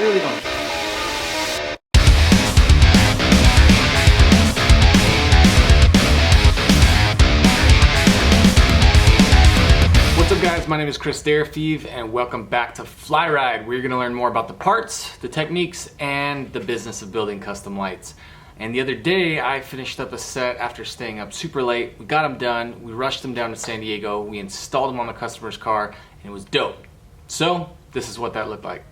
really don't. What's up guys, my name is Chris Derefeeve and welcome back to FlyRyde, where you're going to learn more about the parts, the techniques, and the business of building custom lights. And the other day I finished up a set after staying up super late. We got them done, we rushed them down to San Diego, we installed them on the customer's car, and it was dope. So this is what that looked like.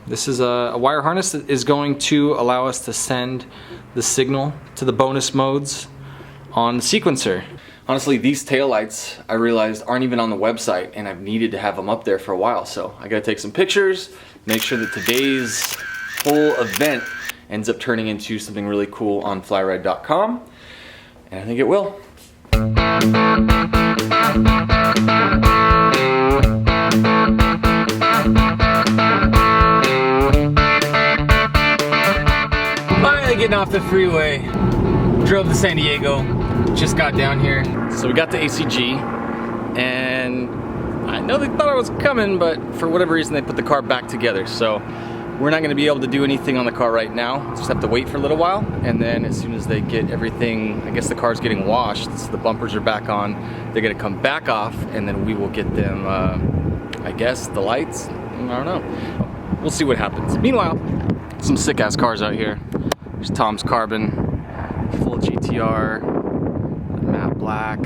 This is a wire harness that is going to allow us to send the signal to the bonus modes on the sequencer. Honestly, these taillights, I realized, aren't even on the website, and I've needed to have them up there for a while. So I gotta take some pictures, make sure that today's whole event ends up turning into something really cool on FlyRyde.com, and I think it will. Finally getting off the freeway, drove to San Diego, just got down here. So we got to ACG, and I know they thought I was coming, but for whatever reason they put the car back together. So we're not gonna be able to do anything on the car right now. Just have to wait for a little while, and then as soon as they get everything, I guess the car's getting washed, so the bumpers are back on, they're gonna come back off, and then we will get them, I guess, the lights, I don't know. We'll see what happens. Meanwhile, some sick ass cars out here. There's Tom's Carbon, full GTR, matte black,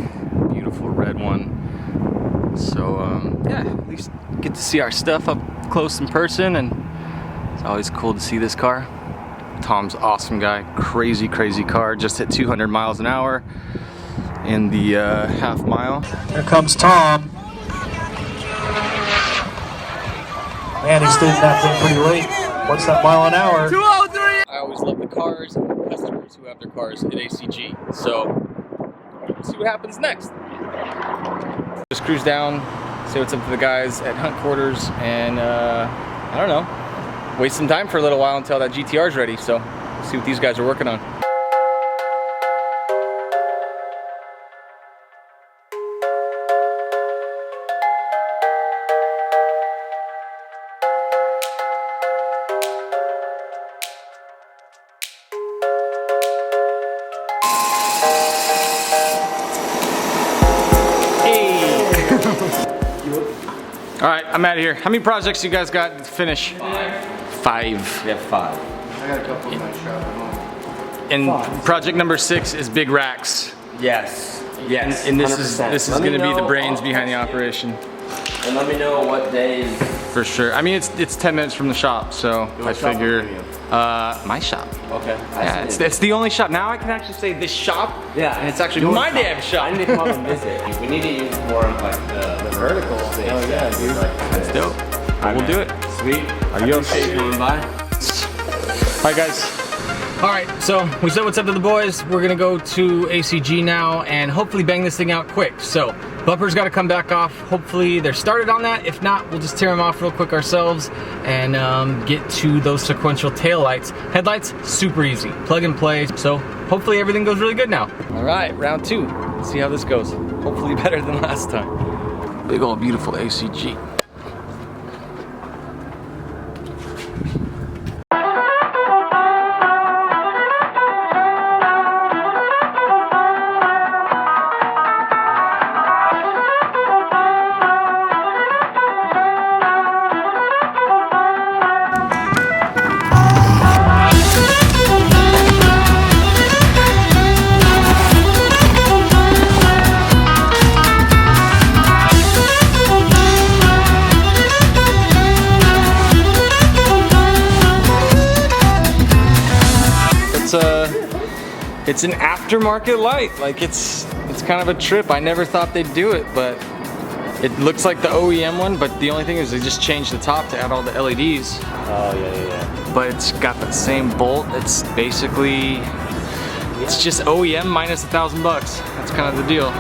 beautiful red one. So yeah, at least get to see our stuff up close in person, and it's always cool to see this car. Tom's awesome guy, crazy car, just hit 200 miles an hour in the half mile. Here comes Tom. Man, he's doing that thing pretty late. What's that mile an hour? 203! I always love the cars and the customers who have their cars at ACG. So, we'll see what happens next. Just cruise down, say what's up to the guys at Huntquarters, and I don't know, waste some time for a little while until that GTR is ready. So, we'll see what these guys are working on. All right, I'm out of here. How many projects you guys got to finish? Five. We have 5. I got a couple in my shop at home. And project number 6 is big racks. Yes. Yes. And this is going to be the brains behind the operation. And let me know what days. For sure. I mean, it's 10 minutes from the shop, so I figure my shop. Okay. Yeah, it's the only shop. Now I can actually say this shop. Yeah. And it's actually my damn shop. I need to come up and visit. We need to use more of like the vertical space. Oh yeah, dude. That's dope. Right, we'll do it. Sweet. Adios. Appreciate you coming by. Alright guys. Alright, so we said what's up to the boys. We're gonna go to ACG now and hopefully bang this thing out quick. So bumpers gotta come back off. Hopefully they're started on that. If not, we'll just tear them off real quick ourselves and get to those sequential tail lights. Headlights, super easy. Plug and play. So hopefully everything goes really good now. Alright, round 2. Let's see how this goes. Hopefully better than last time. Big old beautiful ACG. It's an aftermarket light. Like it's kind of a trip. I never thought they'd do it, but it looks like the OEM one, but the only thing is they just changed the top to add all the LEDs. Oh yeah. But it's got the same bolt. It's basically, it's just OEM minus $1,000 bucks. That's kind of the deal.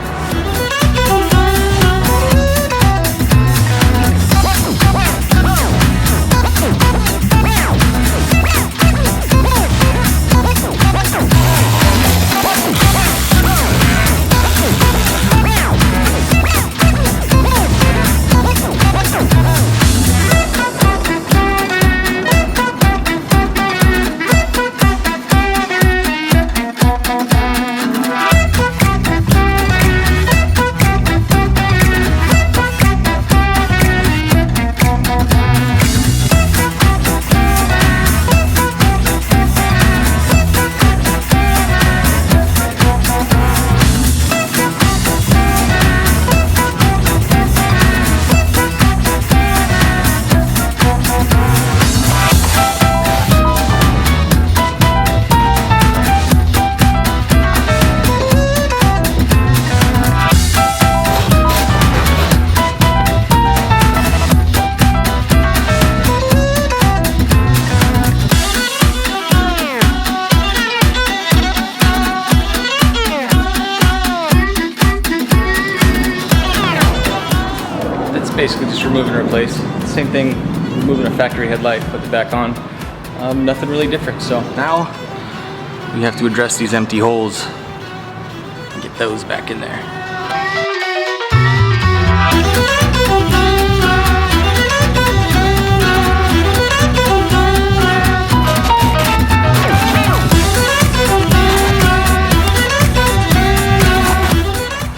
basically just remove and replace. Same thing, removing a factory headlight, put it back on. Nothing really different. So now we have to address these empty holes and get those back in there.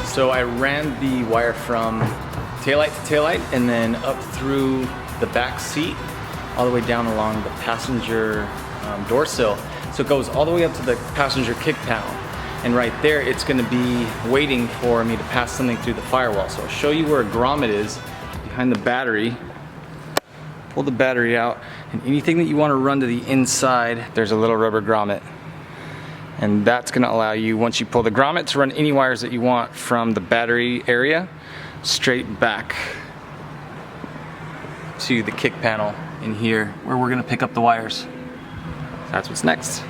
So I ran the wire from taillight to taillight and then up through the back seat all the way down along the passenger door sill. So it goes all the way up to the passenger kick panel. And right there, it's gonna be waiting for me to pass something through the firewall. So I'll show you where a grommet is behind the battery. Pull the battery out, and anything that you wanna run to the inside, there's a little rubber grommet. And that's gonna allow you, once you pull the grommet, to run any wires that you want from the battery area straight back to the kick panel in here, where we're gonna pick up the wires. That's what's next.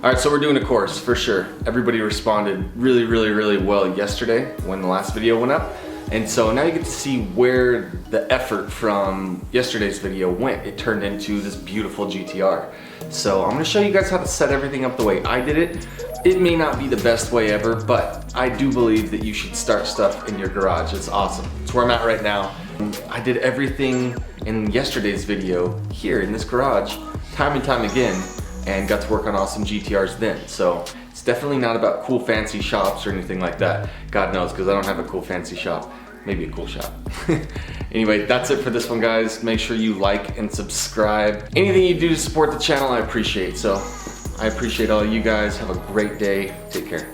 All right, so we're doing a course for sure. Everybody responded really well yesterday when the last video went up. And so now you get to see where the effort from yesterday's video went. It turned into this beautiful GTR. So I'm gonna show you guys how to set everything up the way I did it. It may not be the best way ever, but I do believe that you should start stuff in your garage. It's awesome. It's where I'm at right now. I did everything in yesterday's video here in this garage, time and time again, and got to work on awesome GTRs then. So it's definitely not about cool fancy shops or anything like that. God knows, because I don't have a cool fancy shop. Maybe a cool shop. Anyway, that's it for this one, guys. Make sure you like and subscribe. Anything you do to support the channel, I appreciate. So I appreciate all you guys. Have a great day. Take care.